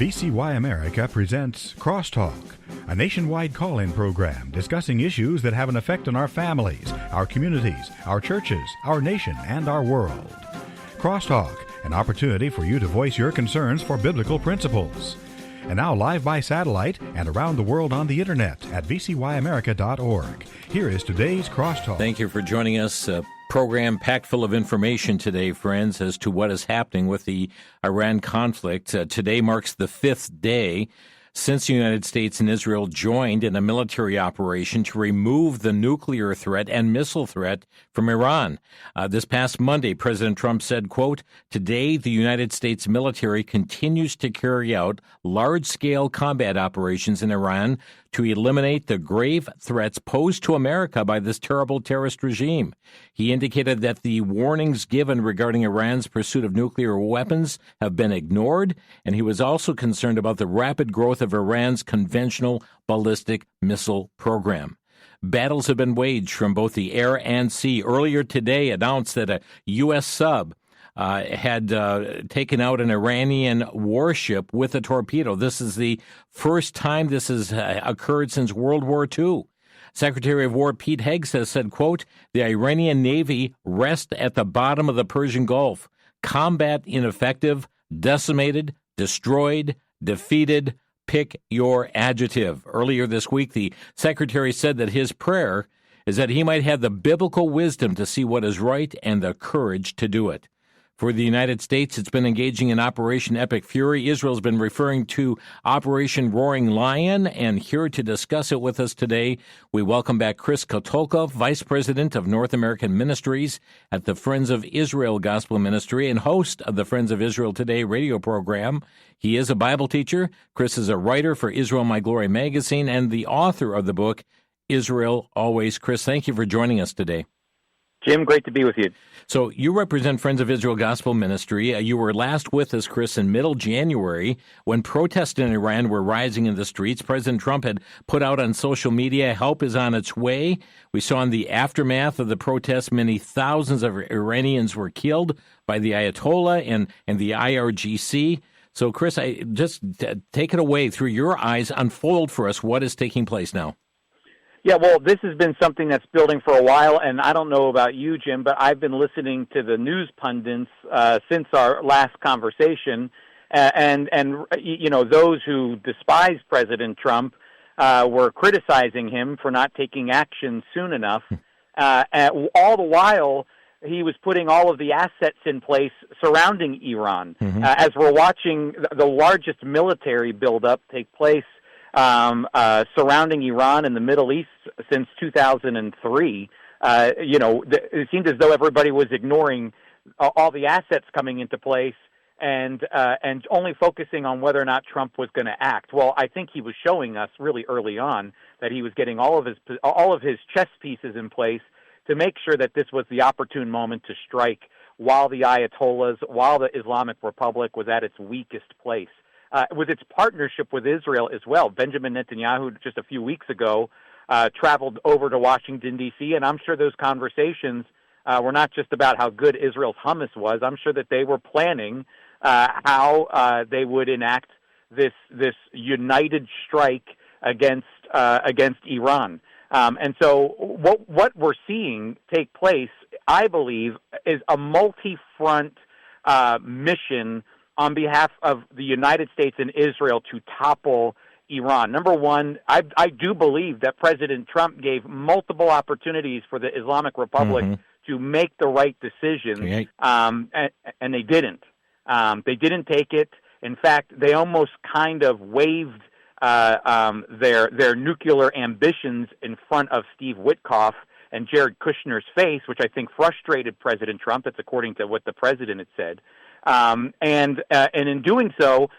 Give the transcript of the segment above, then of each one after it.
VCY America presents Crosstalk, a nationwide call-in program discussing issues that have an effect on our families, our communities, our churches, our nation, and our world. Crosstalk, an opportunity for you to voice your concerns for biblical principles. And now live by satellite and around the world on the internet at vcyamerica.org. Here is today's Crosstalk. Thank you for joining us. A program packed full of information today, friends, as to what is happening with the Iran conflict. Today marks the fifth day since the United States and Israel joined in a military operation to remove the nuclear threat and missile threat from Iran. This past Monday, President Trump said, quote, "Today, the United States military continues to carry out large-scale combat operations in Iran to eliminate the grave threats posed to America by this terrible terrorist regime." He indicated that the warnings given regarding Iran's pursuit of nuclear weapons have been ignored, and he was also concerned about the rapid growth of Iran's conventional ballistic missile program. Battles have been waged from both the air and sea. Earlier today announced that a U.S. sub had taken out an Iranian warship with a torpedo. This is the first time this has occurred since World War II. Secretary of War Pete Hegseth has said, quote, "The Iranian Navy rests at the bottom of the Persian Gulf. Combat ineffective, decimated, destroyed, defeated. Pick your adjective." Earlier this week, the Secretary said that his prayer is that he might have the biblical wisdom to see what is right and the courage to do it. For the United States, it's been engaging in Operation Epic Fury. Israel's been referring to Operation Roaring Lion, and here to discuss it with us today, we welcome back Chris Katulka, Vice President of North American Ministries at the Friends of Israel Gospel Ministry and host of the Friends of Israel Today radio program. He is a Bible teacher. Chris is a writer for Israel My Glory magazine and the author of the book, Israel Always. Chris, thank you for joining us today. Jim, great to be with you. So you represent Friends of Israel Gospel Ministry. You were last with us, Chris, in middle January when protests in Iran were rising in the streets. President Trump had put out on social media, help is on its way. We saw in the aftermath of the protests, many thousands of Iranians were killed by the Ayatollah and the IRGC. So, Chris, take it away through your eyes, unfold for us what is taking place now. Yeah, well, this has been something that's building for a while, and I don't know about you, Jim, but I've been listening to the news pundits since our last conversation, and you know, those who despise President Trump were criticizing him for not taking action soon enough. All the while, he was putting all of the assets in place surrounding Iran. As we're watching the largest military buildup take place surrounding Iran and the Middle East since 2003, you know, it seemed as though everybody was ignoring all the assets coming into place and only focusing on whether or not Trump was going to act. Well, I think he was showing us really early on that he was getting all of his chess pieces in place to make sure that this was the opportune moment to strike while the Ayatollahs, while the Islamic Republic was at its weakest place. With its partnership with Israel as well. Benjamin Netanyahu, just a few weeks ago, traveled over to Washington, D.C., and I'm sure those conversations were not just about how good Israel's hummus was. I'm sure that they were planning how they would enact this united strike against Iran. And so what we're seeing take place, I believe, is a multi-front mission on behalf of the United States and Israel to topple Iran. Number one, I do believe that President Trump gave multiple opportunities for the Islamic Republic to make the right decision, and they didn't. They didn't take it. In fact, they almost kind of waived their nuclear ambitions in front of Steve Witkoff and Jared Kushner's face, which I think frustrated President Trump. That's according to what the president had said. And in doing so,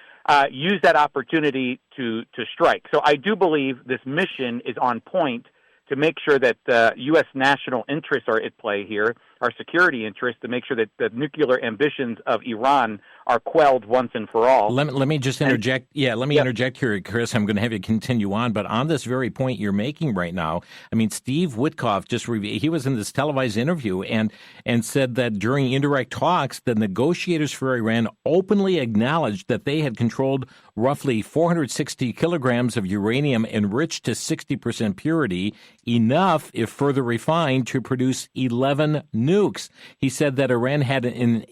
use that opportunity to strike. So I do believe this mission is on point to make sure that U.S. national interests are at play here. our security interests to make sure that the nuclear ambitions of Iran are quelled once and for all. Let me just interject. Let me interject here, Chris. I'm going to have you continue on. But on this very point you're making right now, I mean, Steve Witkoff he was in this televised interview and said that during indirect talks, the negotiators for Iran openly acknowledged that they had controlled roughly 460 kilograms of uranium enriched to 60% purity, enough, if further refined, to produce 11 nukes. He said that Iran had an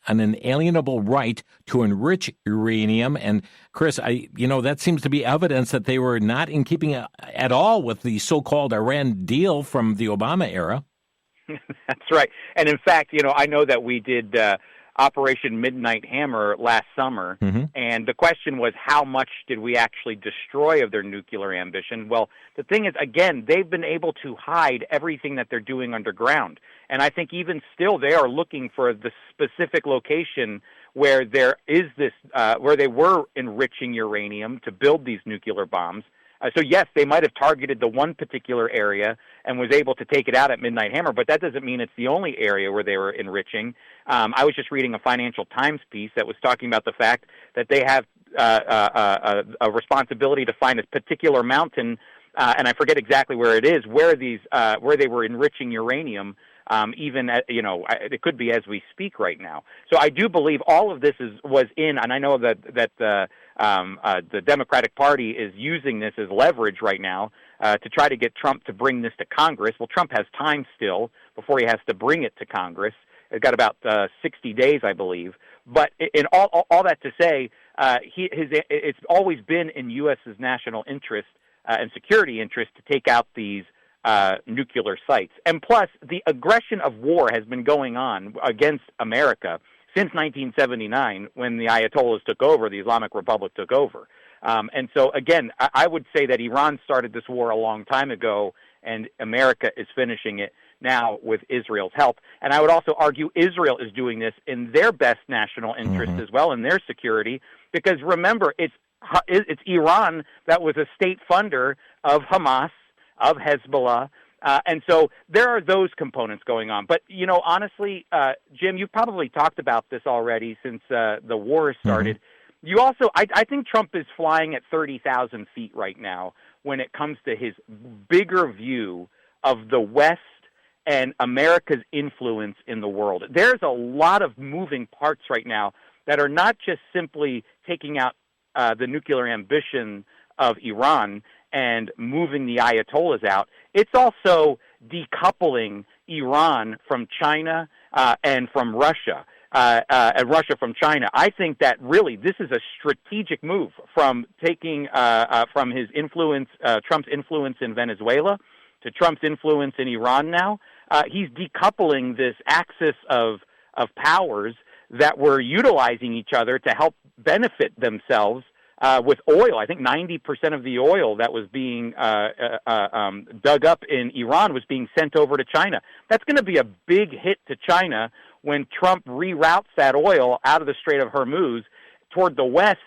inalienable right to enrich uranium. And Chris, that seems to be evidence that they were not in keeping at all with the so-called Iran deal from the Obama era. That's right. And in fact, I know that we did Operation Midnight Hammer last summer, and the question was, how much did we actually destroy of their nuclear ambition? Well, the thing is, again, they've been able to hide everything that they're doing underground. And I think even still they are looking for the specific location where there is this, where they were enriching uranium to build these nuclear bombs. So yes, they might have targeted the one particular area and was able to take it out at Midnight Hammer, but that doesn't mean it's the only area where they were enriching. I was just reading a Financial Times piece that was talking about the fact that they have a responsibility to find a particular mountain, and I forget exactly where it is, where they were enriching uranium. It could be as we speak right now. So I do believe all of this was in, and I know that the Democratic Party is using this as leverage right now to try to get Trump to bring this to Congress. Well, Trump has time still before he has to bring it to Congress. It's got about 60 days, I believe. But in all that to say, it's always been in U.S.'s national interest and security interest to take out these nuclear sites. And plus, the aggression of war has been going on against America since 1979, when the Ayatollahs took over, the Islamic Republic took over. And so, again, I would say that Iran started this war a long time ago, and America is finishing it now with Israel's help. And I would also argue Israel is doing this in their best national interest as well, in their security, because remember, it's Iran that was a state funder of Hamas, of Hezbollah, and so there are those components going on. But, honestly, Jim, you've probably talked about this already since the war started. You also, I think Trump is flying at 30,000 feet right now when it comes to his bigger view of the West and America's influence in the world. There's a lot of moving parts right now that are not just simply taking out the nuclear ambition of Iran and moving the Ayatollahs out. It's also decoupling Iran from China and from Russia, and Russia from China. I think that really this is a strategic move from taking from his influence, Trump's influence in Venezuela, to Trump's influence in Iran now. He's decoupling this axis of powers that were utilizing each other to help benefit themselves with oil. I think 90% of the oil that was being dug up in Iran was being sent over to China. That's going to be a big hit to China when Trump reroutes that oil out of the Strait of Hormuz toward the west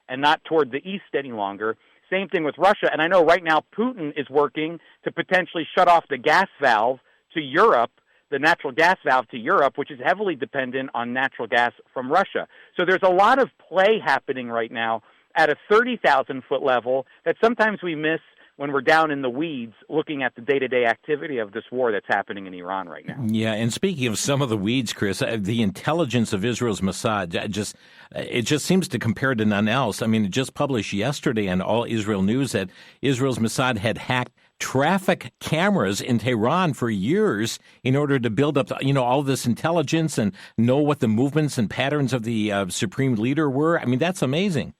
and not toward the east any longer. Same thing with Russia. And I know right now Putin is working to potentially shut off the gas valve to Europe, the natural gas valve to Europe, which is heavily dependent on natural gas from Russia. So there's a lot of play happening right now at a 30,000-foot level that sometimes we miss when we're down in the weeds looking at the day-to-day activity of this war that's happening in Iran right now. Yeah, and speaking of some of the weeds, Chris, the intelligence of Israel's Mossad, it just seems to compare to none else. I mean, it just published yesterday on All Israel News that Israel's Mossad had hacked traffic cameras in Tehran for years in order to build up, all this intelligence and know what the movements and patterns of the supreme leader were. I mean, that's amazing.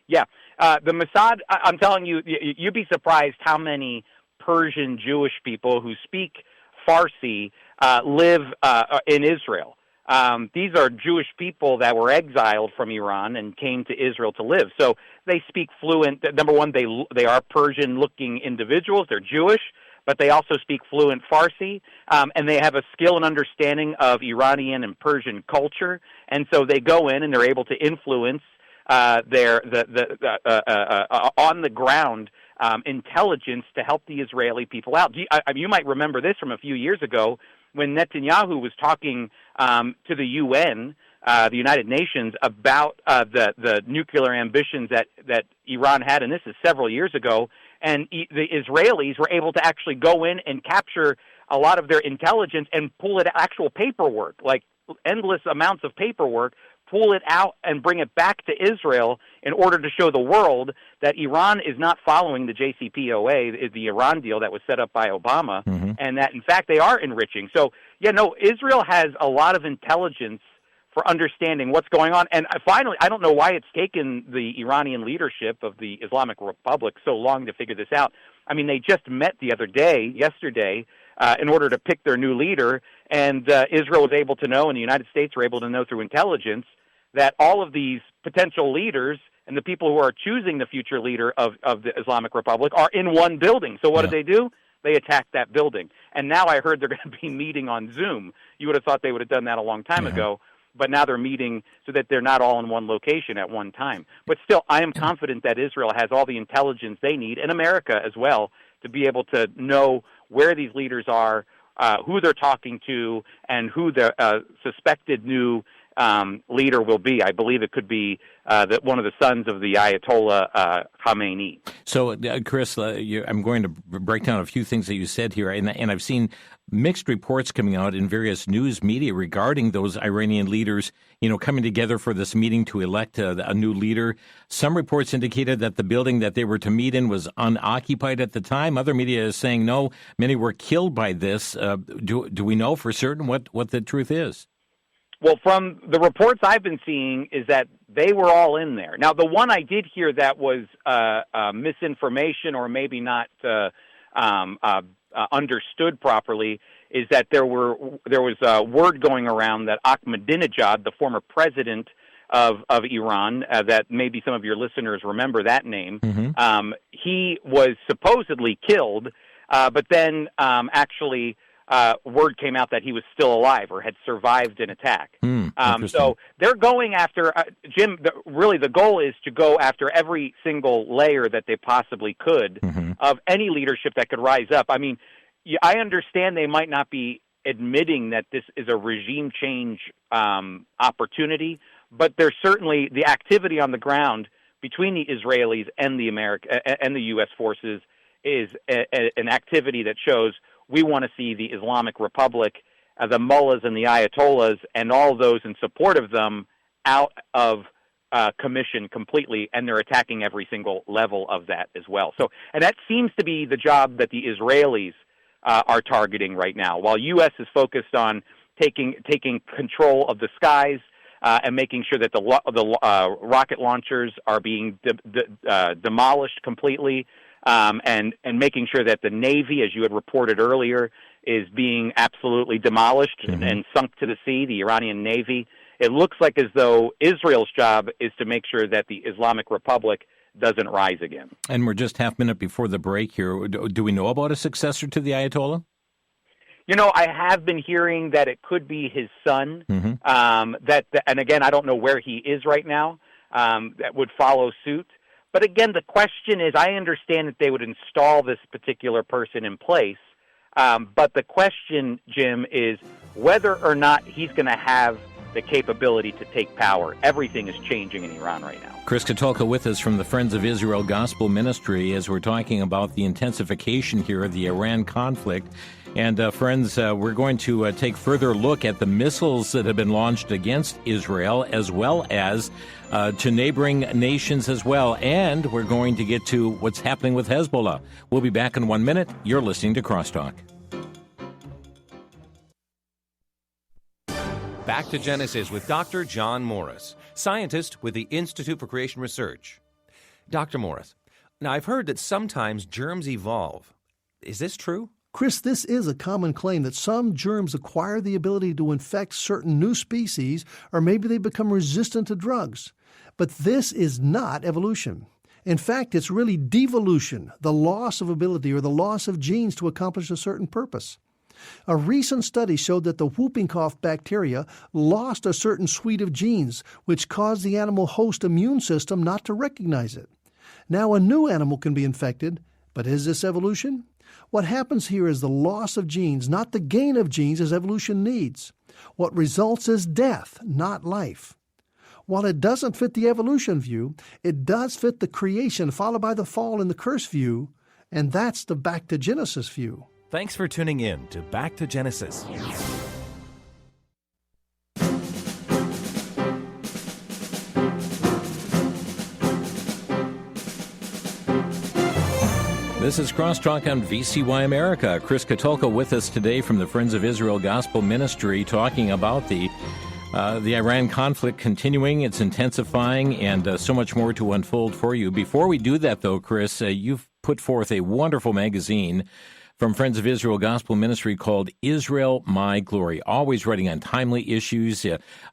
Yeah. The Mossad, I'm telling you, you'd be surprised how many Persian Jewish people who speak Farsi live in Israel. These are Jewish people that were exiled from Iran and came to Israel to live. So they speak fluent. Number one, they are Persian-looking individuals. They're Jewish, but they also speak fluent Farsi, and they have a skill and understanding of Iranian and Persian culture. And so they go in and they're able to influence their on the ground intelligence to help the Israeli people out. You might remember this from a few years ago when Netanyahu was talking to the UN, the United Nations, about the nuclear ambitions that Iran had, and this is several years ago, and the Israelis were able to actually go in and capture a lot of their intelligence and pull it actual paperwork, like endless amounts of paperwork, pull it out and bring it back to Israel in order to show the world that Iran is not following the JCPOA, the Iran deal that was set up by Obama, and that, in fact, they are enriching. So, Israel has a lot of intelligence for understanding what's going on. And finally, I don't know why it's taken the Iranian leadership of the Islamic Republic so long to figure this out. I mean, they just met yesterday, in order to pick their new leader, and Israel was able to know, and the United States were able to know through intelligence, that all of these potential leaders and the people who are choosing the future leader of the Islamic Republic are in one building. So what did they do? They attacked that building. And now I heard they're going to be meeting on Zoom. You would have thought they would have done that a long time ago, but now they're meeting so that they're not all in one location at one time. But still, I am confident that Israel has all the intelligence they need, and America as well, to be able to know where these leaders are, who they're talking to, and who the suspected new leader will be. I believe it could be one of the sons of the Ayatollah Khamenei. So, Chris, I'm going to break down a few things that you said here, and I've seen mixed reports coming out in various news media regarding those Iranian leaders, coming together for this meeting to elect a new leader. Some reports indicated that the building that they were to meet in was unoccupied at the time. Other media is saying no, many were killed by this. Do we know for certain what the truth is? Well, from the reports I've been seeing is that they were all in there. Now, the one I did hear that was misinformation or maybe not understood properly is that there was word going around that Ahmadinejad, the former president of Iran, that maybe some of your listeners remember that name, he was supposedly killed, but then actually word came out that he was still alive or had survived an attack. So they're going after, Jim, really the goal is to go after every single layer that they possibly could of any leadership that could rise up. I mean, I understand they might not be admitting that this is a regime change opportunity, but there's certainly the activity on the ground between the Israelis and the U.S. forces is an activity that shows we want to see the Islamic Republic, the mullahs and the ayatollahs, and all those in support of them out of commission completely, and they're attacking every single level of that as well. So, and that seems to be the job that the Israelis are targeting right now, while U.S. is focused on taking control of the skies and making sure that the rocket launchers are being demolished completely. And making sure that the Navy, as you had reported earlier, is being absolutely demolished and sunk to the sea, the Iranian Navy. It looks like as though Israel's job is to make sure that the Islamic Republic doesn't rise again. And we're just half minute before the break here. Do we know about a successor to the Ayatollah? I have been hearing that it could be his son. And again, I don't know where he is right now. That would follow suit. But again, the question is, I understand that they would install this particular person in place, but the question, Jim, is whether or not he's going to have the capability to take power. Everything is changing in Iran right now. Chris Katulka with us from the Friends of Israel Gospel Ministry as we're talking about the intensification here of the Iran conflict. And friends, we're going to take further look at the missiles that have been launched against Israel as well as to neighboring nations as well. And we're going to get to what's happening with Hezbollah. We'll be back in 1 minute. You're listening to Crosstalk. Back to Genesis with Dr. John Morris, scientist with the Institute for Creation Research. Dr. Morris, now I've heard that sometimes germs evolve. Is this true? Chris, this is a common claim that some germs acquire the ability to infect certain new species, or maybe they become resistant to drugs. But this is not evolution. In fact, it's really devolution, the loss of ability or the loss of genes to accomplish a certain purpose. A recent study showed that the whooping cough bacteria lost a certain suite of genes, which caused the animal host immune system not to recognize it. Now a new animal can be infected, but is this evolution? What happens here is the loss of genes, not the gain of genes as evolution needs. What results is death, not life. While it doesn't fit the evolution view, it does fit the creation followed by the fall and the curse view, and that's the Back to Genesis view. Thanks for tuning in to Back to Genesis. This is Crosstalk on VCY America. Chris Katulka with us today from the Friends of Israel Gospel Ministry, talking about the Iran conflict continuing, it's intensifying, and so much more to unfold for you. Before we do that, though, Chris, you've put forth a wonderful magazine from Friends of Israel Gospel Ministry called Israel, My Glory, always writing on timely issues,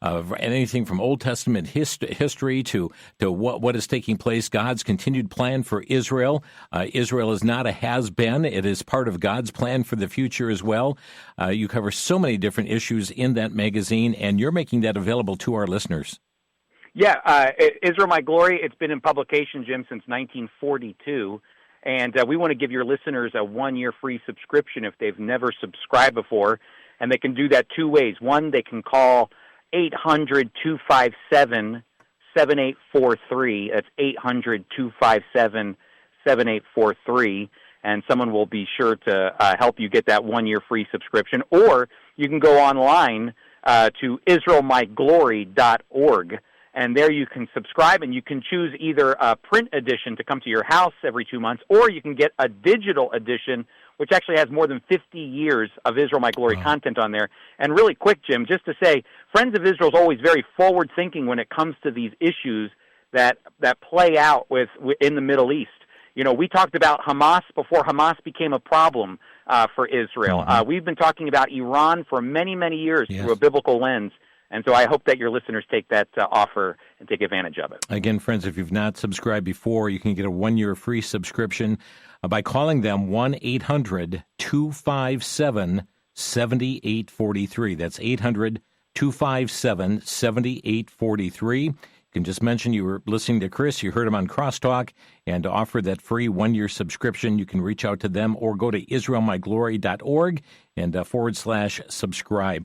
anything from Old Testament history to what is taking place, God's continued plan for Israel. Israel is not a has-been. It is part of God's plan for the future as well. You cover so many different issues in that magazine, and you're making that available to our listeners. Yeah, Israel, My Glory, it's been in publication, Jim, since 1942. And we want to give your listeners a 1-year free subscription if they've never subscribed before. And they can do that two ways. One, they can call 800-257-7843. That's 800-257-7843. And someone will be sure to help you get that 1-year free subscription. Or you can go online to israelmyglory.org. And there you can subscribe, and you can choose either a print edition to come to your house every 2 months, or you can get a digital edition, which actually has more than 50 years of Israel, My Glory content on there. And really quick, Jim, just to say, Friends of Israel is always very forward-thinking when it comes to these issues that play out in the Middle East. You know, we talked about Hamas before Hamas became a problem for Israel. We've been talking about Iran for many, many years through a biblical lens. And so I hope that your listeners take that offer and take advantage of it. Again, friends, if you've not subscribed before, you can get a 1-year free subscription by calling them 1-800-257-7843. That's 800-257-7843. You can just mention you were listening to Chris, you heard him on Crosstalk, and to offer that free 1-year subscription, you can reach out to them or go to israelmyglory.org and /subscribe.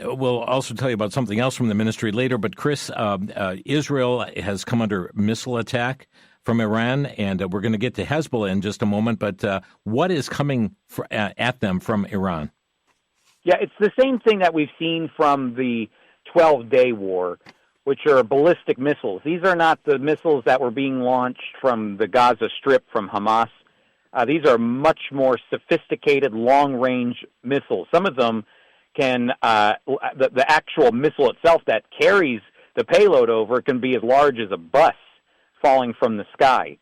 We'll also tell you about something else from the ministry later, but Chris, Israel has come under missile attack from Iran, and we're going to get to Hezbollah in just a moment, but what is coming at them from Iran? Yeah, it's the same thing that we've seen from the 12-day war, which are ballistic missiles. These are not the missiles that were being launched from the Gaza Strip from Hamas. These are much more sophisticated, long-range missiles. Some of them can, the actual missile itself that carries the payload over can be as large as a bus falling from the sky.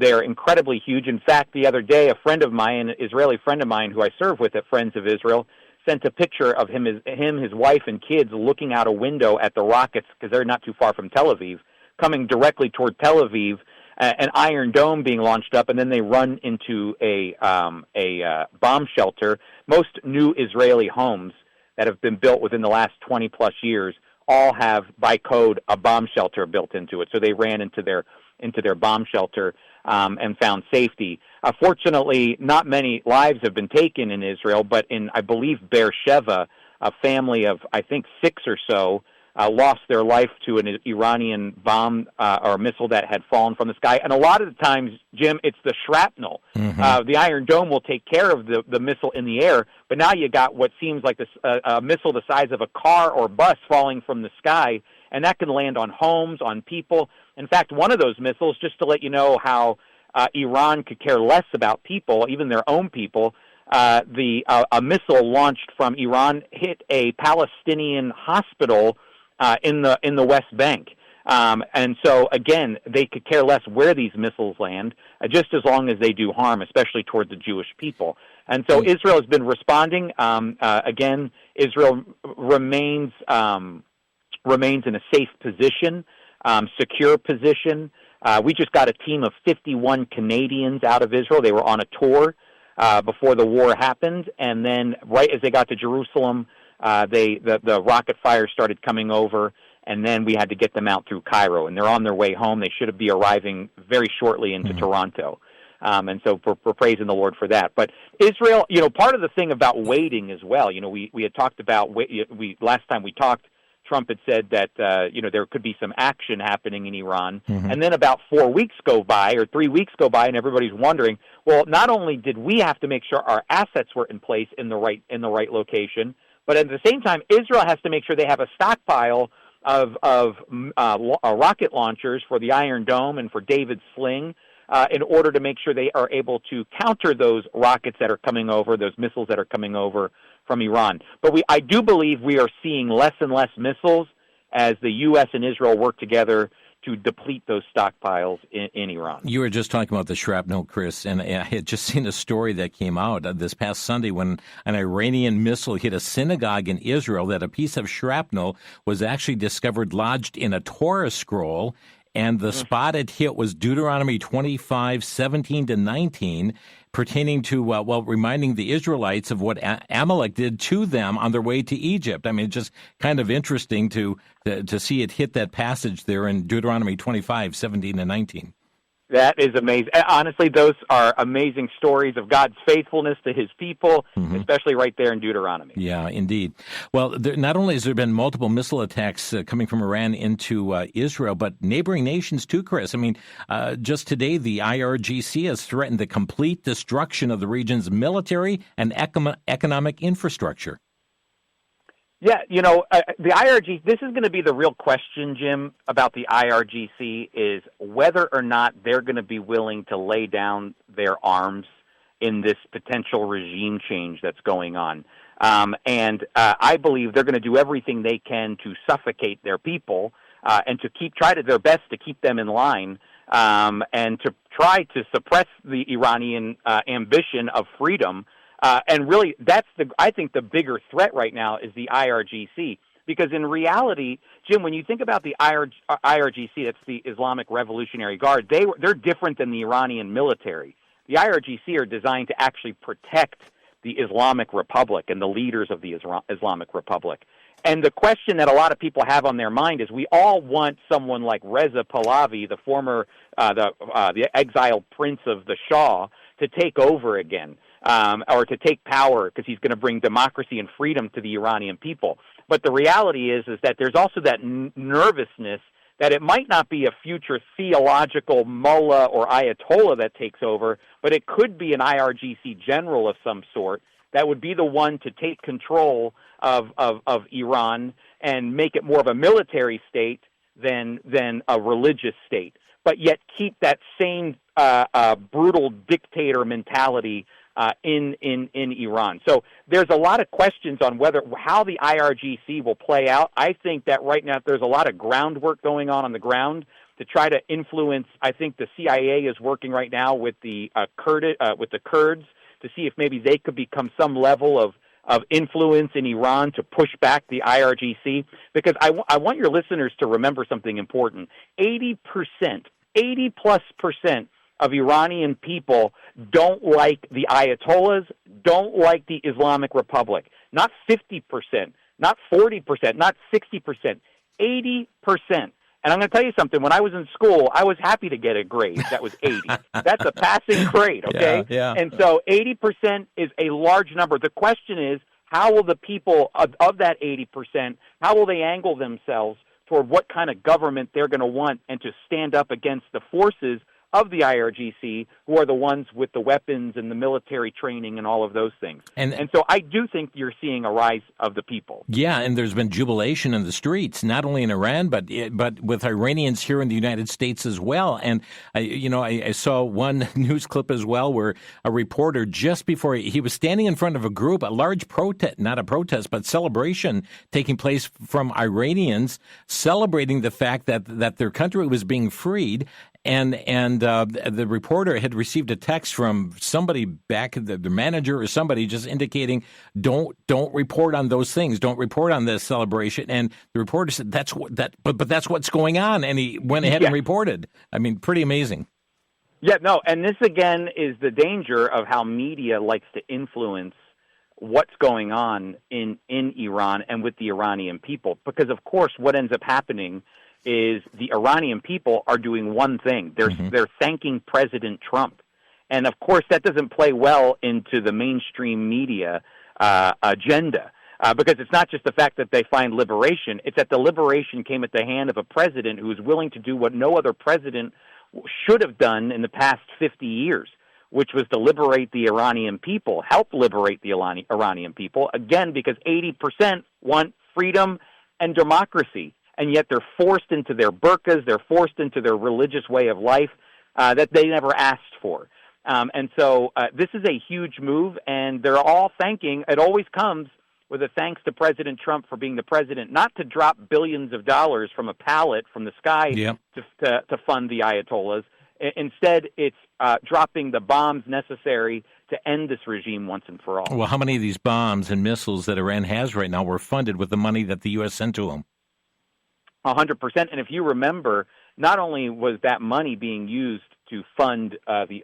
They're incredibly huge. In fact, the other day, a friend of mine, an Israeli friend of mine who I serve with at Friends of Israel, sent a picture of him, his wife, and kids looking out a window at the rockets, because they're not too far from Tel Aviv, coming directly toward Tel Aviv, an Iron Dome being launched up, and then they run into a bomb shelter. Most new Israeli homes that have been built within the last 20-plus years all have, by code, a bomb shelter built into it. So they ran into their bomb shelter and found safety. Fortunately, not many lives have been taken in Israel, but in, I believe, Beersheba, a family of, I think, 6 or so lost their life to an Iranian bomb or missile that had fallen from the sky. And a lot of the times, Jim, it's the shrapnel. The Iron Dome will take care of the missile in the air, but now you got what seems like a missile the size of a car or bus falling from the sky, and that can land on homes, on people. In fact, one of those missiles, just to let you know how Iran could care less about people, even their own people, a missile launched from Iran hit a Palestinian hospital in the West Bank. And so, again, they could care less where these missiles land, just as long as they do harm, especially toward the Jewish people. And so Israel has been responding. Again, Israel remains in a safe position, secure position. We just got a team of 51 Canadians out of Israel. They were on a tour before the war happened, and then right as they got to Jerusalem, the rocket fire started coming over, and then we had to get them out through Cairo, and they're on their way home. They should be arriving very shortly into Toronto. And so we're praising the Lord for that. But Israel, part of the thing about waiting as well, we had talked about, last time we talked, Trump had said that, there could be some action happening in Iran. Mm-hmm. And then about 4 weeks go by or 3 weeks go by and everybody's wondering, well, not only did we have to make sure our assets were in place in the right location, but at the same time, Israel has to make sure they have a stockpile of rocket launchers for the Iron Dome and for David's Sling in order to make sure they are able to counter those rockets that are coming over, those missiles that are coming over from Iran. But I do believe we are seeing less and less missiles as the U.S. and Israel work together to deplete those stockpiles in Iran. You were just talking about the shrapnel, Chris, and I had just seen a story that came out this past Sunday when an Iranian missile hit a synagogue in Israel, that a piece of shrapnel was actually discovered lodged in a Torah scroll, and the spotted hit was Deuteronomy 25:17-19, pertaining to, reminding the Israelites of what Amalek did to them on their way to Egypt. I mean, it's just kind of interesting to see it hit that passage there in Deuteronomy 25:17-19. That is amazing. Honestly, those are amazing stories of God's faithfulness to his people, especially right there in Deuteronomy. Yeah, indeed. Well, not only has there been multiple missile attacks coming from Iran into Israel, but neighboring nations too, Chris. I mean, just today, the IRGC has threatened the complete destruction of the region's military and economic infrastructure. Yeah, the IRGC, this is going to be the real question, Jim, about the IRGC, is whether or not they're going to be willing to lay down their arms in this potential regime change that's going on. And I believe they're going to do everything they can to suffocate their people and to try their best to keep them in line and to try to suppress the Iranian ambition of freedom. And really, I think the bigger threat right now is the IRGC, because in reality, Jim, when you think about the IRGC, that's the Islamic Revolutionary Guard, they're different than the Iranian military. The IRGC are designed to actually protect the Islamic Republic and the leaders of the Islamic Republic. And the question that a lot of people have on their mind is, we all want someone like Reza Pahlavi, the former, the exiled prince of the Shah, to take over again. Or to take power, because he's going to bring democracy and freedom to the Iranian people. But the reality is that there's also that nervousness that it might not be a future theological mullah or ayatollah that takes over, but it could be an IRGC general of some sort that would be the one to take control of Iran and make it more of a military state than a religious state, but yet keep that same brutal dictator mentality in Iran. So there's a lot of questions on how the IRGC will play out. I think that right now there's a lot of groundwork going on the ground to try to influence. I think the CIA is working right now with the Kurds to see if maybe they could become some level of influence in Iran to push back the IRGC. Because I want your listeners to remember something important. 80%, 80+% of Iranian people don't like the Ayatollahs, don't like the Islamic Republic. Not 50%, not 40%, not 60%, 80%. And I'm going to tell you something. When I was in school, I was happy to get a grade that was 80. That's a passing grade, okay? Yeah. And so 80% is a large number. The question is, how will the people of that 80%, how will they angle themselves toward what kind of government they're going to want and to stand up against the forces of the IRGC, who are the ones with the weapons and the military training and all of those things. And so I do think you're seeing a rise of the people. Yeah, and there's been jubilation in the streets, not only in Iran, but with Iranians here in the United States as well. And, I saw one news clip as well where a reporter, just before he was standing in front of a group, a large protest, not a protest, but celebration taking place from Iranians celebrating the fact that their country was being freed. And the reporter had received a text from somebody back, the manager or somebody, just indicating, don't report on those things, don't report on this celebration. And the reporter said, that's what's going on. And he went ahead and reported. I mean, pretty amazing. Yeah, no, and this again is the danger of how media likes to influence what's going on in Iran and with the Iranian people. Because of course, what ends up happening is the Iranian people are doing one thing. They're thanking President Trump. And, of course, that doesn't play well into the mainstream media agenda. Because it's not just the fact that they find liberation, it's that the liberation came at the hand of a president who is willing to do what no other president should have done in the past 50 years, which was to liberate the Iranian people, help liberate the Iranian people, again, because 80% want freedom and democracy, and yet they're forced into their burqas, they're forced into their religious way of life that they never asked for. And so this is a huge move, and they're all thanking, it always comes with a thanks to President Trump for being the president, not to drop billions of dollars from a pallet from the sky to fund the Ayatollahs. Instead, it's dropping the bombs necessary to end this regime once and for all. Well, how many of these bombs and missiles that Iran has right now were funded with the money that the U.S. sent to them? 100%. And if you remember, not only was that money being used to fund the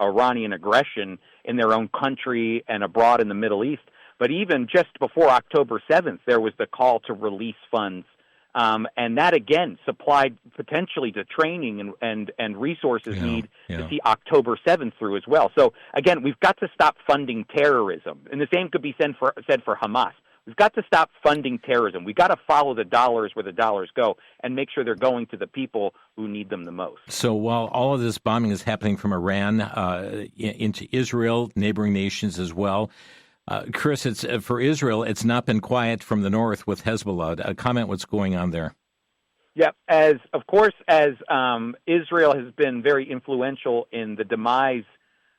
Iranian aggression in their own country and abroad in the Middle East, but even just before October 7th, there was the call to release funds. And that, again, supplied potentially to training and resources to see October 7th through as well. So, again, we've got to stop funding terrorism. And the same could be said for Hamas. We've got to stop funding terrorism. We've got to follow the dollars where the dollars go and make sure they're going to the people who need them the most. So while all of this bombing is happening from Iran into Israel, neighboring nations as well, Chris, it's for Israel, it's not been quiet from the north with Hezbollah. Comment what's going on there. Yeah, as Israel has been very influential in the demise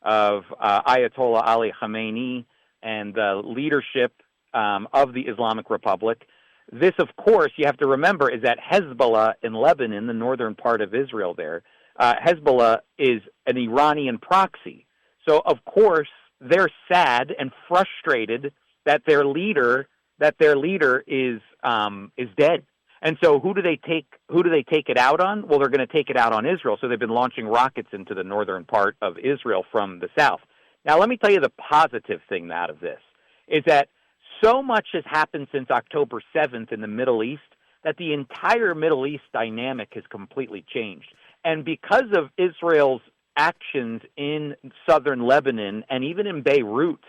of Ayatollah Ali Khamenei and the leadership of the Islamic Republic. This, of course, you have to remember, is that Hezbollah in Lebanon, the northern part of Israel there, Hezbollah is an Iranian proxy. So, of course, they're sad and frustrated that their leader is dead. And so who do they take it out on? Well, they're going to take it out on Israel. So they've been launching rockets into the northern part of Israel from the south. Now, let me tell you the positive thing out of this is that so much has happened since October 7th in the Middle East that the entire Middle East dynamic has completely changed. And because of Israel's actions in southern Lebanon and even in Beirut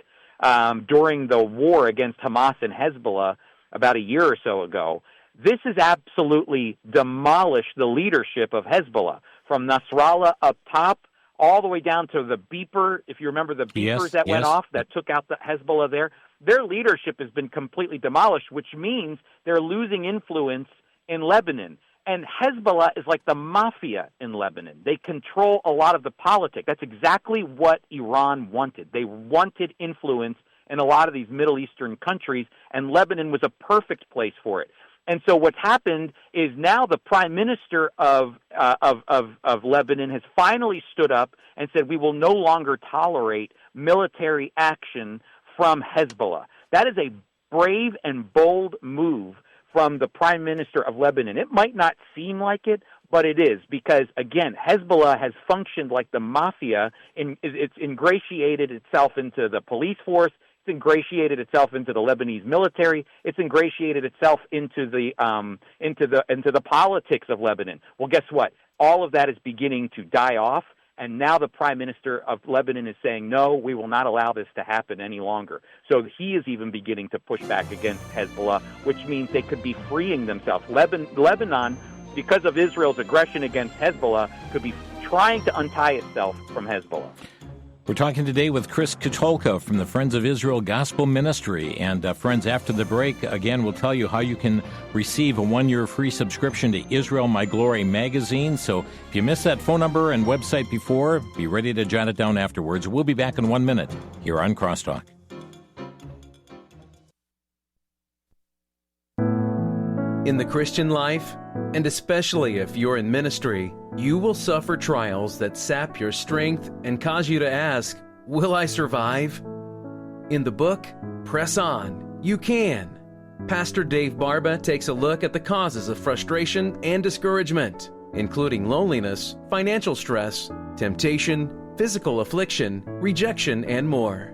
during the war against Hamas and Hezbollah about a year or so ago, this has absolutely demolished the leadership of Hezbollah, from Nasrallah up top all the way down to the beeper. If you remember the beepers that went off that took out the Hezbollah there, their leadership has been completely demolished, which means they're losing influence in Lebanon. And Hezbollah is like the mafia in Lebanon. They control a lot of the politics. That's exactly what Iran wanted. They wanted influence in a lot of these Middle Eastern countries, and Lebanon was a perfect place for it. And so what's happened is now the prime minister of Lebanon has finally stood up and said, we will no longer tolerate military action from Hezbollah. That is a brave and bold move from the prime minister of Lebanon. It might not seem like it, but it is, because, again, Hezbollah has functioned like the mafia. It's ingratiated itself into the police force. It's ingratiated itself into the Lebanese military. It's ingratiated itself into the politics of Lebanon. Well, guess what? All of that is beginning to die off. And now the prime minister of Lebanon is saying, no, we will not allow this to happen any longer. So he is even beginning to push back against Hezbollah, which means they could be freeing themselves. Lebanon, because of Israel's aggression against Hezbollah, could be trying to untie itself from Hezbollah. We're talking today with Chris Katulka from the Friends of Israel Gospel Ministry. And friends, after the break, again, we'll tell you how you can receive a 1-year free subscription to Israel My Glory magazine. So if you missed that phone number and website before, be ready to jot it down afterwards. We'll be back in 1 minute here on Crosstalk. In the Christian life, and especially if you're in ministry, you will suffer trials that sap your strength and cause you to ask, will I survive? In the book, Press On, You Can. Pastor Dave Barba takes a look at the causes of frustration and discouragement, including loneliness, financial stress, temptation, physical affliction, rejection, and more.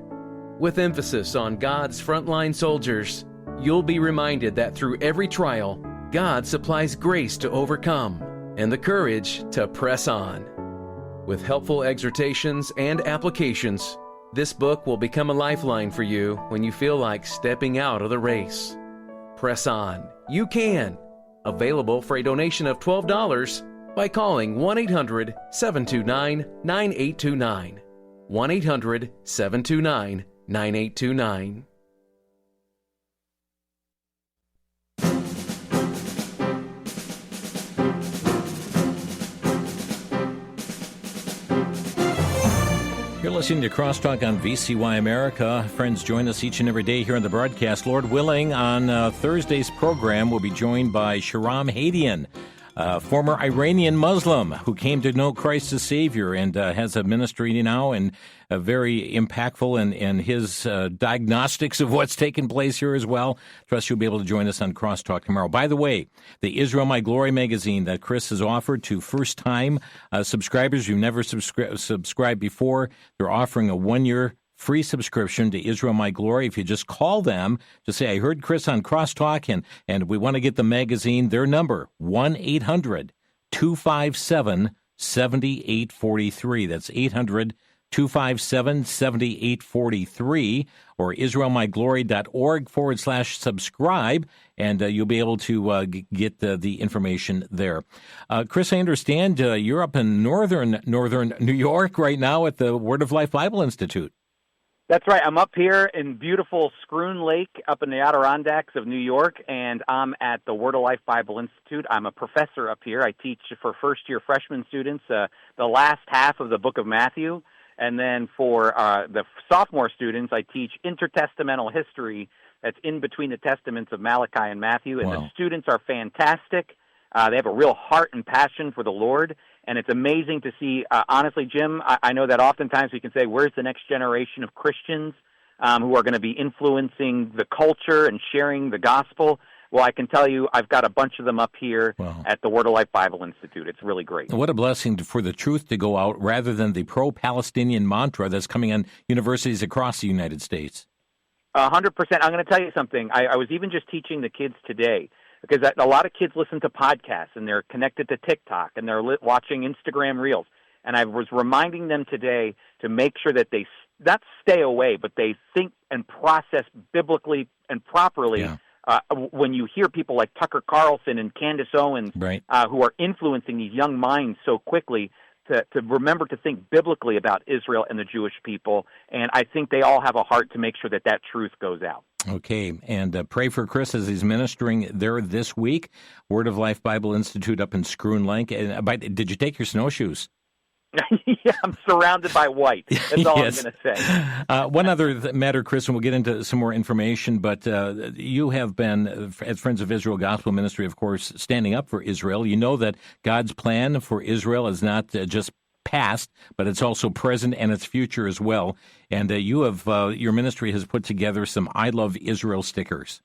With emphasis on God's frontline soldiers, you'll be reminded that through every trial, God supplies grace to overcome and the courage to press on. With helpful exhortations and applications, this book will become a lifeline for you when you feel like stepping out of the race. Press on. You can. Available for a donation of $12 by calling 1-800-729-9829. 1-800-729-9829. You're listening to Crosstalk on VCY America. Friends, join us each and every day here on the broadcast. Lord willing, on Thursday's program, we'll be joined by Shahram Hadian, former Iranian Muslim who came to know Christ as Savior and has a ministry now and very impactful in his diagnostics of what's taken place here as well. Trust you'll be able to join us on Crosstalk tomorrow. By the way, the Israel My Glory magazine that Chris has offered to first-time subscribers who've never subscribed before, they're offering a one-year free subscription to Israel My Glory. If you just call them, just say, I heard Chris on Crosstalk, and we want to get the magazine. Their number, 1-800-257-7843. That's 800-257-7843, or israelmyglory.org/subscribe, and you'll be able to get the information there. Chris, I understand you're up in northern New York right now at the Word of Life Bible Institute. That's right. I'm up here in beautiful Scroon Lake up in the Adirondacks of New York, and I'm at the Word of Life Bible Institute. I'm a professor up here. I teach for first-year freshman students the last half of the book of Matthew, and then for the sophomore students, I teach intertestamental history that's in between the testaments of Malachi and Matthew, and the students are fantastic. They have a real heart and passion for the Lord, and it's amazing to see, honestly, Jim, I know that oftentimes we can say, where's the next generation of Christians who are going to be influencing the culture and sharing the gospel? Well, I can tell you I've got a bunch of them up here at the Word of Life Bible Institute. It's really great. What a blessing for the truth to go out rather than the pro-Palestinian mantra that's coming on universities across the United States. 100%. I'm going to tell you something. I was even just teaching the kids today, because a lot of kids listen to podcasts, and they're connected to TikTok, and they're watching Instagram Reels. And I was reminding them today to make sure that they not stay away, but they think and process biblically and properly. Yeah. When you hear people like Tucker Carlson and Candace Owens who are influencing these young minds so quickly, to remember to think biblically about Israel and the Jewish people. And I think they all have a heart to make sure that that truth goes out. Okay, and pray for Chris as he's ministering there this week. Word of Life Bible Institute up in Scroon Lake. Did you take your snowshoes? Yeah, I'm surrounded by white. That's all yes. I'm going to say. One other matter, Chris, and we'll get into some more information, but you have been, as Friends of Israel Gospel Ministry, of course, standing up for Israel. You know that God's plan for Israel is not just past, but it's also present and its future as well. And your ministry has put together some I Love Israel stickers.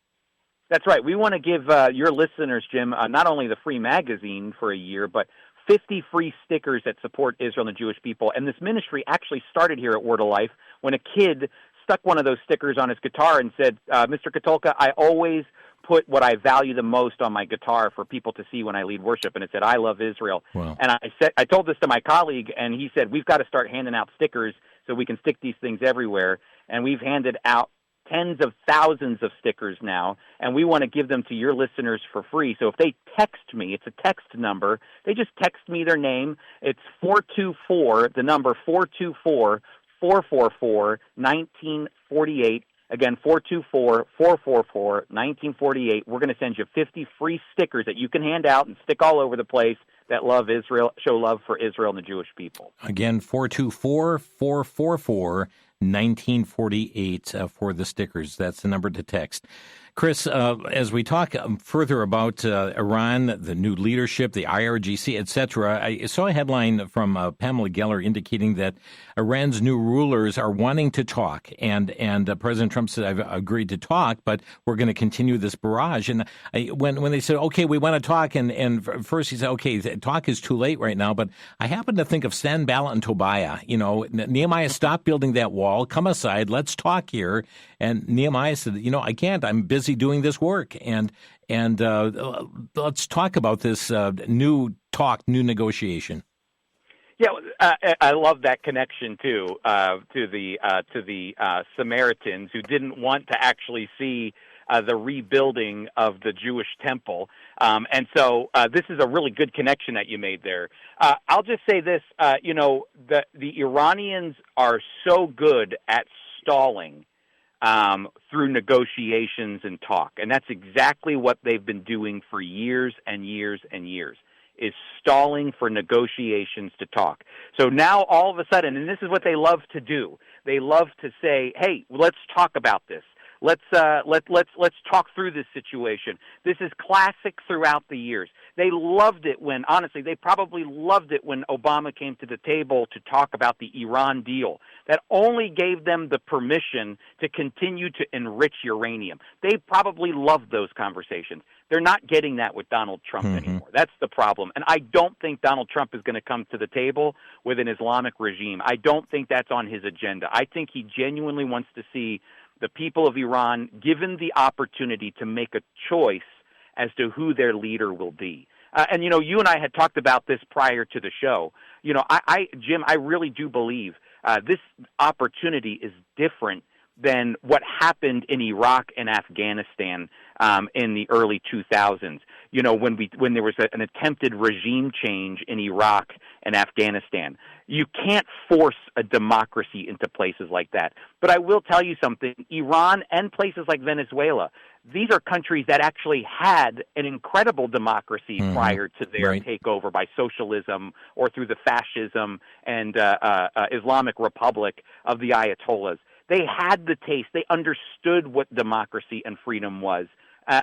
That's right. We want to give your listeners, Jim, not only the free magazine for a year, but 50 free stickers that support Israel and the Jewish people. And this ministry actually started here at Word of Life when a kid stuck one of those stickers on his guitar and said, Mr. Katulka, I always put what I value the most on my guitar for people to see when I lead worship, and it said, I love Israel. Wow. And I told this to my colleague, and he said, we've got to start handing out stickers so we can stick these things everywhere. And we've handed out tens of thousands of stickers now, and we want to give them to your listeners for free. So if they text me, it's a text number, they just text me their name. It's 424, the number 424-444-1948. Again, 424-444-1948. We're going to send you 50 free stickers that you can hand out and stick all over the place that love Israel, show love for Israel and the Jewish people. Again, 424-444-1948 for the stickers. That's the number to text. Chris, as we talk further about Iran, the new leadership, the IRGC, etc., I saw a headline from Pamela Geller indicating that Iran's new rulers are wanting to talk, and President Trump said, I've agreed to talk, but we're going to continue this barrage. And when they said, okay, we want to talk, and first he said, okay, talk is too late right now, but I happen to think of Sanballat and Tobiah. You know, Nehemiah, stop building that wall, come aside, let's talk here. And Nehemiah said, I can't, I'm busy doing this work. And let's talk about this new negotiation. Yeah, I love that connection too to the Samaritans who didn't want to actually see the rebuilding of the Jewish temple, and so this is a really good connection that you made there. I'll just say this: the Iranians are so good at stalling through negotiations and talk, and that's exactly what they've been doing for years and years and years. Is stalling for negotiations to talk. So now all of a sudden, and this is what they love to do, they love to say, "Hey, let's talk about this. Let's talk through this situation." This is classic throughout the years. They loved it when, honestly, they probably loved it when Obama came to the table to talk about the Iran deal. That only gave them the permission to continue to enrich uranium. They probably loved those conversations. They're not getting that with Donald Trump anymore. That's the problem. And I don't think Donald Trump is going to come to the table with an Islamic regime. I don't think that's on his agenda. I think he genuinely wants to see the people of Iran given the opportunity to make a choice as to who their leader will be. And, you and I had talked about this prior to the show. Jim, I really do believe this opportunity is different than what happened in Iraq and Afghanistan in the early 2000s. When there was an attempted regime change in Iraq and Afghanistan. You can't force a democracy into places like that. But I will tell you something, Iran and places like Venezuela, these are countries that actually had an incredible democracy prior to their takeover by socialism or through the fascism and Islamic Republic of the Ayatollahs. They had the taste. They understood what democracy and freedom was.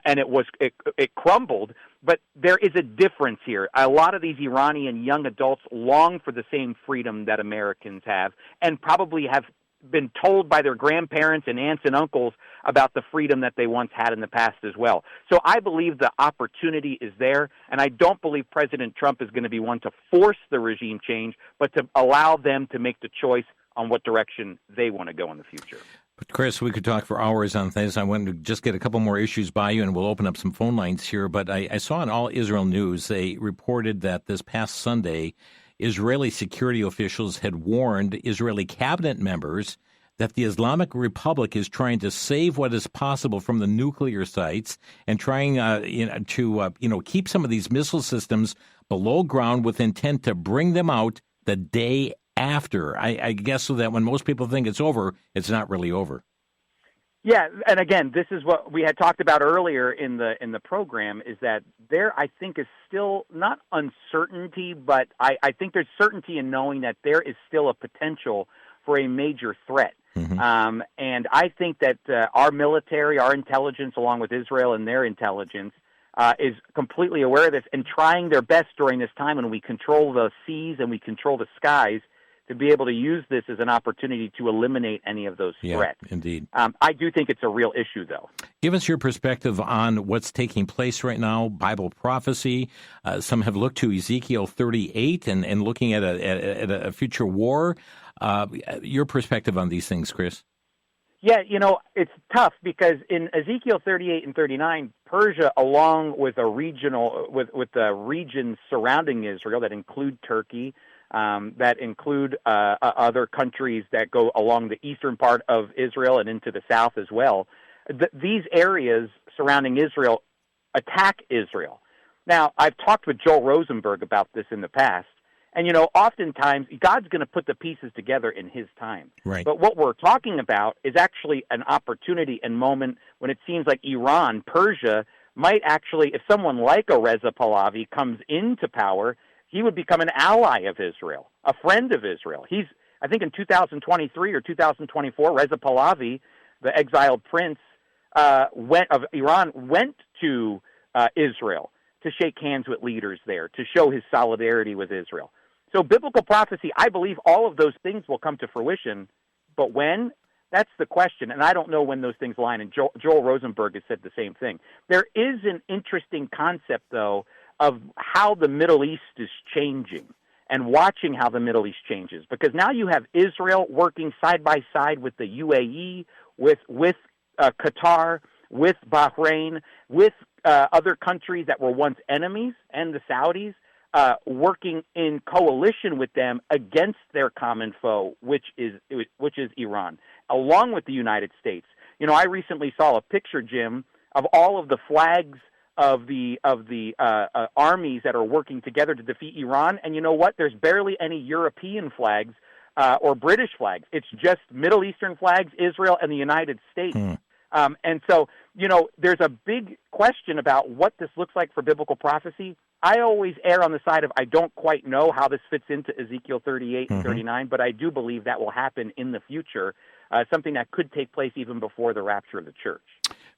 And it crumbled, but there is a difference here. A lot of these Iranian young adults long for the same freedom that Americans have, and probably have been told by their grandparents and aunts and uncles about the freedom that they once had in the past as well. So I believe the opportunity is there, and I don't believe President Trump is going to be one to force the regime change, but to allow them to make the choice on what direction they want to go in the future. But Chris, we could talk for hours on this. I wanted to just get a couple more issues by you, and we'll open up some phone lines here. But I saw in All Israel News, they reported that this past Sunday, Israeli security officials had warned Israeli cabinet members that the Islamic Republic is trying to save what is possible from the nuclear sites and trying to keep some of these missile systems below ground with intent to bring them out the day after. I guess so that when most people think it's over, it's not really over. Yeah, and again, this is what we had talked about earlier in the program, is that there, I think, is still not uncertainty, but I think there's certainty in knowing that there is still a potential for a major threat. And I think that our military, our intelligence, along with Israel and their intelligence, is completely aware of this and trying their best during this time when we control the seas and we control the skies to be able to use this as an opportunity to eliminate any of those threats. Yeah, indeed. I do think it's a real issue, though. Give us your perspective on what's taking place right now, Bible prophecy. Some have looked to Ezekiel 38 and looking at a future war. Your perspective on these things, Chris? Yeah, it's tough because in Ezekiel 38 and 39, Persia, along with with the regions surrounding Israel that include Turkey, that include other countries that go along the eastern part of Israel and into the south as well, these areas surrounding Israel attack Israel. Now, I've talked with Joel Rosenberg about this in the past. And, oftentimes God's going to put the pieces together in his time. Right. But what we're talking about is actually an opportunity and moment when it seems like Iran, Persia, might actually, if someone like a Reza Pahlavi comes into power, he would become an ally of Israel, a friend of Israel. I think in 2023 or 2024, Reza Pahlavi, the exiled prince of Iran, went to Israel to shake hands with leaders there, to show his solidarity with Israel. So biblical prophecy, I believe all of those things will come to fruition, but when? That's the question, and I don't know when those things line, and Joel Rosenberg has said the same thing. There is an interesting concept, though, of how the Middle East is changing and watching how the Middle East changes, because now you have Israel working side by side with the UAE, with Qatar, with Bahrain, with other countries that were once enemies, and the Saudis, working in coalition with them against their common foe, which is Iran, along with the United States. You know, I recently saw a picture, Jim, of all of the flags of the armies that are working together to defeat Iran, and you know what? There's barely any European flags or British flags. It's just Middle Eastern flags, Israel, and the United States. And so, you know, there's a big question about what this looks like for biblical prophecy. I always err on the side of I don't quite know how this fits into Ezekiel 38 and 39, but I do believe that will happen in the future, something that could take place even before the rapture of the church.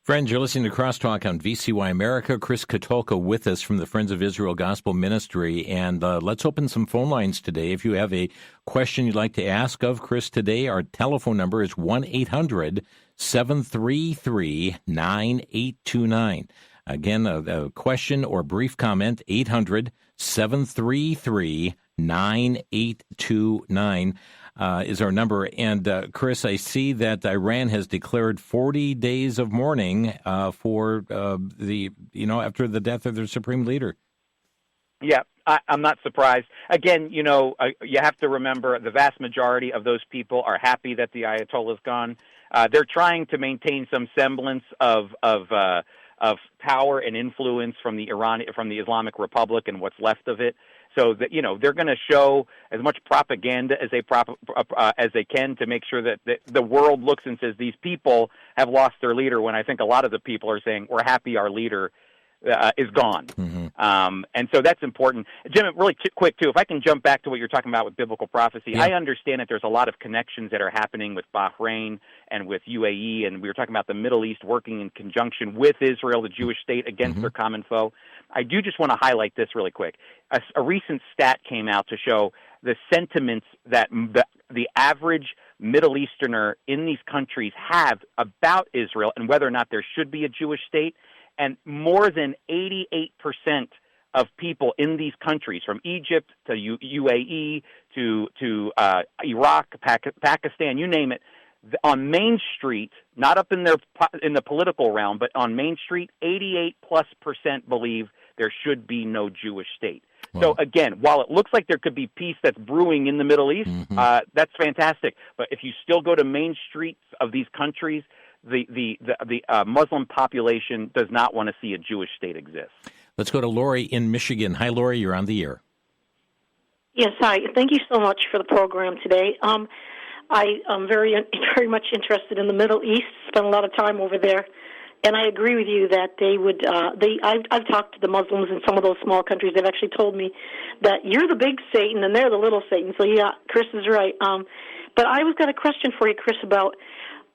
Friends, you're listening to Crosstalk on VCY America. Chris Katulka with us from the Friends of Israel Gospel Ministry. And let's open some phone lines today. If you have a question you'd like to ask of Chris today, our telephone number is 1-800-733-9829. Again, a question or brief comment, 800-733-9829. Is our number. And Chris, I see that Iran has declared 40 days of mourning for after the death of their supreme leader. Yeah, I'm not surprised. Again, you know, you have to remember the vast majority of those people are happy that the Ayatollah's gone. They're trying to maintain some semblance of power and influence from the Islamic Republic and what's left of it. So that, you know, they're going to show as much propaganda as they can to make sure that the world looks and says these people have lost their leader. When I think a lot of the people are saying we're happy our leader is gone. And so that's important. Jim, really quick too, if I can jump back to what you're talking about with biblical prophecy, I understand that there's a lot of connections that are happening with Bahrain and with UAE, and we were talking about the Middle East working in conjunction with Israel, the Jewish state, against their common foe. I do just want to highlight this really quick. A recent stat came out to show the sentiments that the average Middle Easterner in these countries have about Israel and whether or not there should be a Jewish state. And more than 88% of people in these countries, from Egypt to UAE to Iraq, Pakistan, you name it, on Main Street, not up in the political realm, but on Main Street, 88+% believe there should be no Jewish state. Wow. So again, while it looks like there could be peace that's brewing in the Middle East, that's fantastic. But if you still go to main streets of these countries, the Muslim population does not want to see a Jewish state exist. Let's go to Lori in Michigan. Hi, Lori. You're on the air. Yes, hi. Thank you so much for the program today. I am very much interested in the Middle East. Spent a lot of time over there, and I agree with you that they would. I've talked to the Muslims in some of those small countries. They've actually told me that you're the big Satan and they're the little Satan. So yeah, Chris is right. But I was got a question for you, Chris, about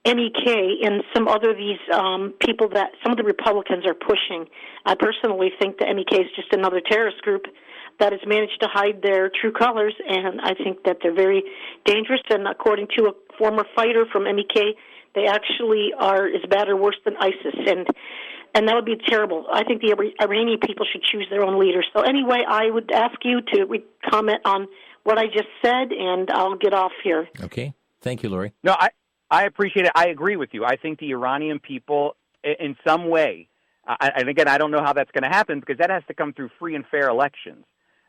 MEK and some other these people that some of the Republicans are pushing. I personally think that MEK is just another terrorist group that has managed to hide their true colors, and I think that they're very dangerous. And according to a former fighter from MEK, they actually are as bad or worse than ISIS, and that would be terrible. I think the Iranian people should choose their own leaders. So anyway, I would ask you to comment on what I just said, and I'll get off here. Okay. Thank you, Lori. No, I appreciate it. I agree with you. I think the Iranian people, in some way, and again, I don't know how that's going to happen because that has to come through free and fair elections,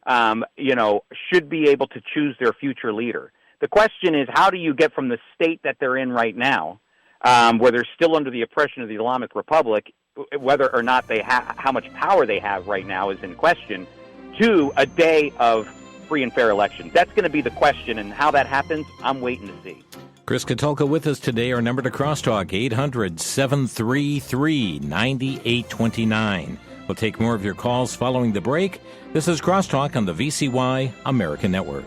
should be able to choose their future leader. The question is, how do you get from the state that they're in right now, where they're still under the oppression of the Islamic Republic, whether or not they how much power they have right now is in question, to a day of free and fair elections? That's going to be the question, and how that happens, I'm waiting to see. Chris Katulka with us today. Our number to Crosstalk, 800-733-9829. We'll take more of your calls following the break. This is Crosstalk on the VCY American Network.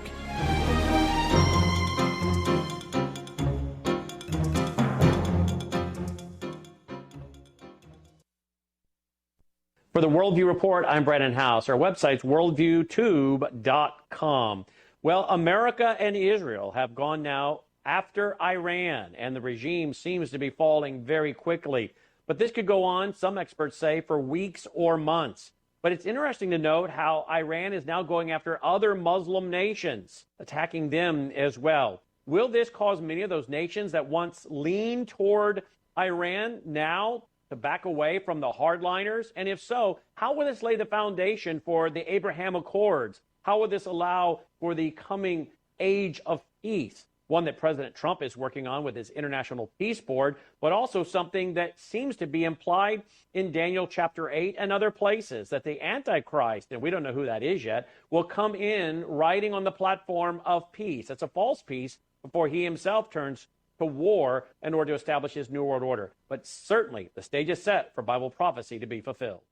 For the Worldview Report, I'm Brennan House. Our website's worldviewtube.com. Well, America and Israel have gone now after Iran, and the regime seems to be falling very quickly. But this could go on, some experts say, for weeks or months. But it's interesting to note how Iran is now going after other Muslim nations, attacking them as well. Will this cause many of those nations that once leaned toward Iran now to back away from the hardliners? And if so, how will this lay the foundation for the Abraham Accords? How will this allow for the coming age of peace? One that President Trump is working on with his International Peace Board, but also something that seems to be implied in Daniel chapter 8 and other places, that the Antichrist, and we don't know who that is yet, will come in riding on the platform of peace. It's a false peace before he himself turns to war in order to establish his New World Order. But certainly the stage is set for Bible prophecy to be fulfilled.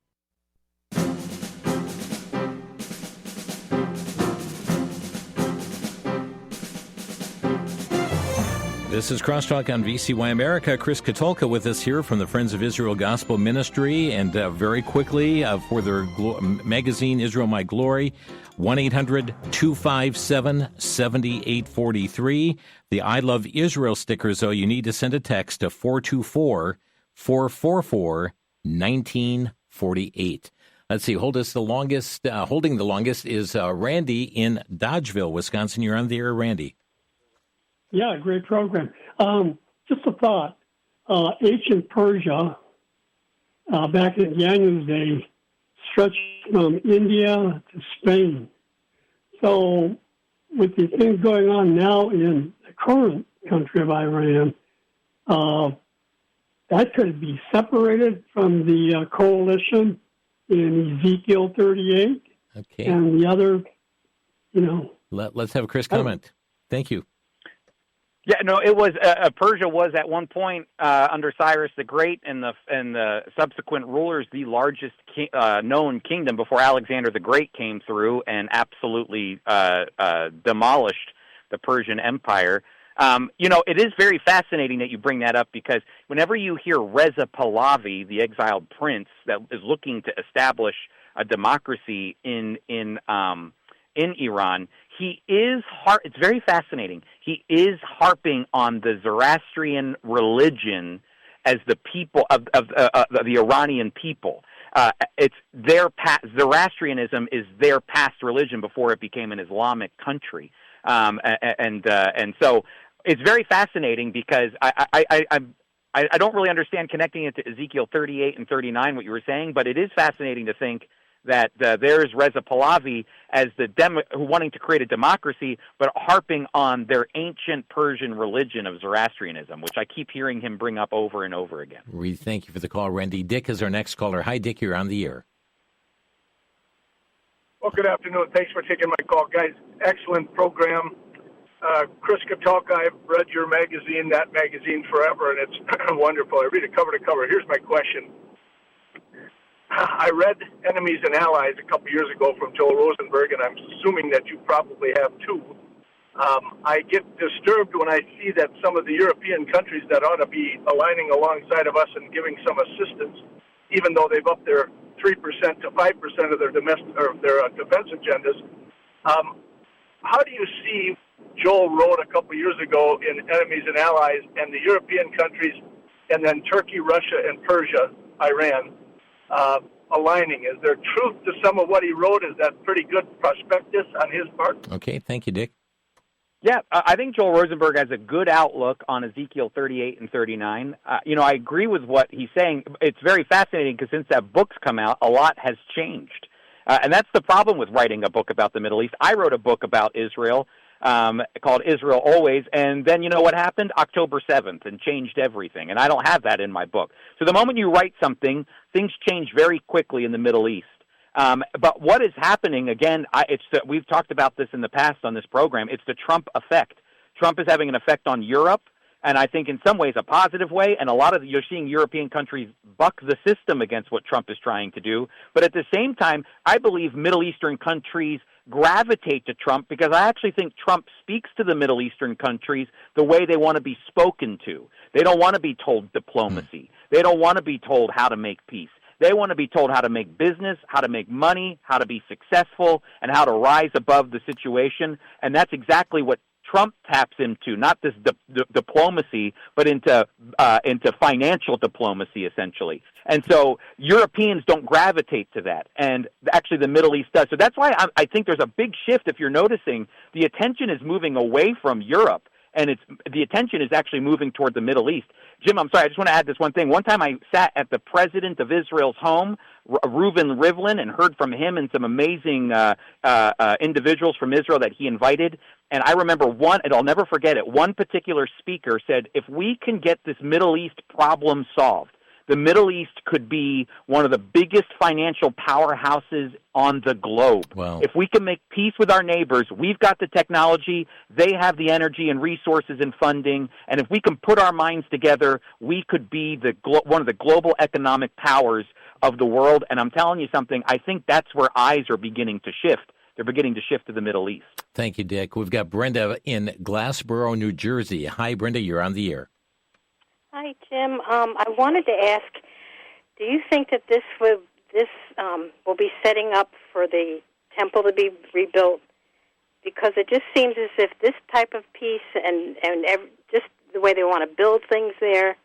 This is Crosstalk on VCY America. Chris Katulka with us here from the Friends of Israel Gospel Ministry. And very quickly, for their magazine, Israel My Glory, 1-800-257-7843. The I Love Israel stickers, though, you need to send a text to 424-444-1948. Let's see, holding the longest is Randy in Dodgeville, Wisconsin. You're on the air, Randy. Yeah, great program. Just a thought. Ancient Persia, back in Yanu's day, stretched from India to Spain. So with the things going on now in the current country of Iran, that could be separated from the coalition in Ezekiel 38. Okay. And the other, Let's have Chris comment. Thank you. Yeah, no, it was Persia was at one point under Cyrus the Great and the subsequent rulers the largest known kingdom before Alexander the Great came through and absolutely demolished the Persian Empire. It is very fascinating that you bring that up because whenever you hear Reza Pahlavi, the exiled prince that is looking to establish a democracy in Iran, it's very fascinating. He is harping on the Zoroastrian religion as the people of the Iranian people. It's their Zoroastrianism is their past religion before it became an Islamic country, and so it's very fascinating because I don't really understand connecting it to Ezekiel 38 and 39 what you were saying, but it is fascinating to think that there's Reza Pahlavi as wanting to create a democracy, but harping on their ancient Persian religion of Zoroastrianism, which I keep hearing him bring up over and over again. We thank you for the call, Randy. Dick is our next caller. Hi, Dick. You're on the air. Well, good afternoon. Thanks for taking my call, guys. Excellent program. Chris Katulka, I've read your magazine, that magazine forever, and it's wonderful. I read it cover to cover. Here's my question. I read Enemies and Allies a couple years ago from Joel Rosenberg, and I'm assuming that you probably have too. I get disturbed when I see that some of the European countries that ought to be aligning alongside of us and giving some assistance, even though they've upped their 3% to 5% of their defense agendas. How do you see Joel wrote a couple years ago in Enemies and Allies and the European countries and then Turkey, Russia, and Persia, Iran, aligning? Is there truth to some of what he wrote? Is that pretty good prospectus on his part? Okay, thank you, Dick. Yeah, I think Joel Rosenberg has a good outlook on Ezekiel 38 and 39. I agree with what he's saying. It's very fascinating because since that book's come out, a lot has changed. And that's the problem with writing a book about the Middle East. I wrote a book about Israel called Israel Always, and then you know what happened? October 7th, and changed everything. And I don't have that in my book. So the moment you write something, things change very quickly in the Middle East. But what is happening, again, we've talked about this in the past on this program, it's the Trump effect. Trump is having an effect on Europe, and I think in some ways a positive way, and you're seeing European countries buck the system against what Trump is trying to do. But at the same time, I believe Middle Eastern countries gravitate to Trump because I actually think Trump speaks to the Middle Eastern countries the way they want to be spoken to. They don't want to be told diplomacy. They don't want to be told how to make peace. They want to be told how to make business, how to make money, how to be successful, and how to rise above the situation. And that's exactly what Trump taps into, not this diplomacy, but into financial diplomacy, essentially. And so Europeans don't gravitate to that, and actually the Middle East does. So that's why I think there's a big shift. If you're noticing, the attention is moving away from Europe, and the attention is actually moving toward the Middle East. Jim, I'm sorry, I just want to add this one thing. One time I sat at the president of Israel's home, Reuven Rivlin, and heard from him and some amazing individuals from Israel that he invited. And I remember and I'll never forget it, one particular speaker said, if we can get this Middle East problem solved, the Middle East could be one of the biggest financial powerhouses on the globe. Wow. If we can make peace with our neighbors, we've got the technology, they have the energy and resources and funding, and if we can put our minds together, we could be one of the global economic powers of the world. And I'm telling you something, I think that's where eyes are beginning to shift. They're beginning to shift to the Middle East. Thank you, Dick. We've got Brenda in Glassboro, New Jersey. Hi, Brenda, you're on the air. Hi, Jim. I wanted to ask, do you think that this will be setting up for the temple to be rebuilt? Because it just seems as if this type of peace and just the way they want to build things there,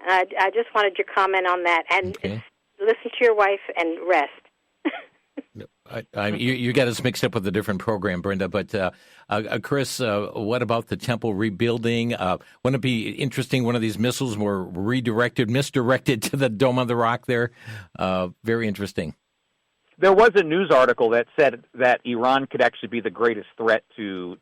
I just wanted your comment on that. And listen to your wife and rest. You got us mixed up with a different program, Brenda. But Chris, what about the temple rebuilding? Wouldn't it be interesting? One of these missiles were misdirected to the Dome of the Rock there. Very interesting. There was a news article that said that Iran could actually be the greatest threat to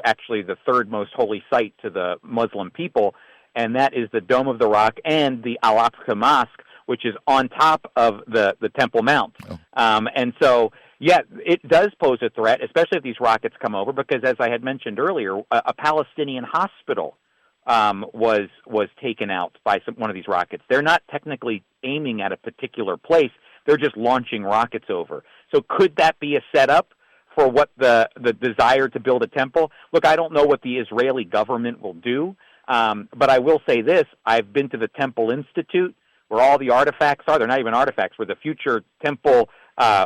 actually the third most holy site to the Muslim people, and that is the Dome of the Rock and the Al-Aqsa Mosque, which is on top of the Temple Mount. Oh. And so, yeah, it does pose a threat, especially if these rockets come over, because as I had mentioned earlier, a Palestinian hospital was taken out by one of these rockets. They're not technically aiming at a particular place. They're just launching rockets over. So could that be a setup for what the desire to build a temple? Look, I don't know what the Israeli government will do, but I will say this. I've been to the Temple Institute, where all the artifacts are. They're not even artifacts, where the future temple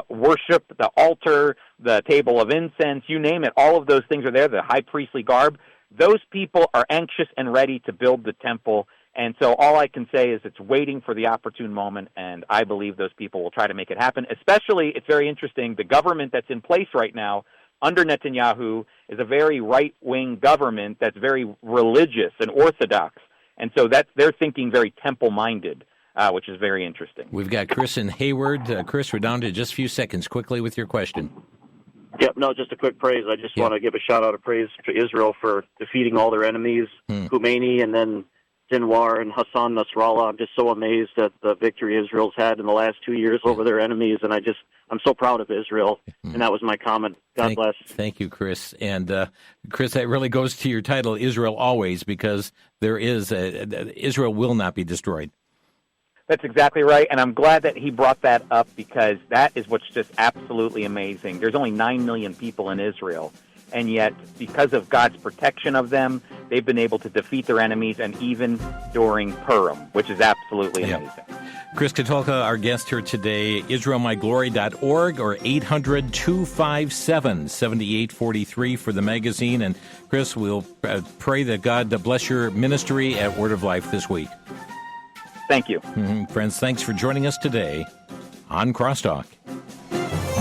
worship, the altar, the table of incense, you name it, all of those things are there, the high priestly garb. Those people are anxious and ready to build the temple, and so all I can say is it's waiting for the opportune moment, and I believe those people will try to make it happen. Especially, it's very interesting, the government that's in place right now under Netanyahu is a very right-wing government that's very religious and orthodox, and so they're thinking very temple-minded. Which is very interesting. We've got Chris in Hayward. Chris, we're down to just a few seconds. Quickly with your question. Yep, no, just a quick praise. I just want to give a shout-out of praise to Israel for defeating all their enemies, Khomeini and then Sinwar and Hassan Nasrallah. I'm just so amazed at the victory Israel's had in the last 2 years over their enemies, and I'm so proud of Israel, and that was my comment. God bless. Thank you, Chris. And Chris, that really goes to your title, Israel Always, because Israel will not be destroyed. That's exactly right, and I'm glad that he brought that up because that is what's just absolutely amazing. There's only 9 million people in Israel, and yet because of God's protection of them, they've been able to defeat their enemies, and even during Purim, which is absolutely amazing. Chris Katulka, our guest here today, IsraelMyGlory.org or 800-257-7843 for the magazine. And Chris, we'll pray that God bless your ministry at Word of Life this week. Thank you. Friends, thanks for joining us today on Crosstalk.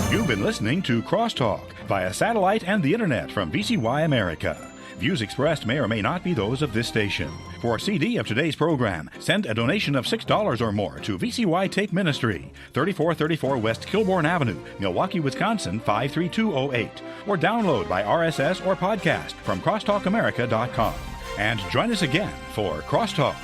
You've been listening to Crosstalk via satellite and the internet from VCY America. Views expressed may or may not be those of this station. For a CD of today's program, send a donation of $6 or more to VCY Take Ministry, 3434 West Kilbourne Avenue, Milwaukee, Wisconsin, 53208, or download by RSS or podcast from crosstalkamerica.com. And join us again for Crosstalk.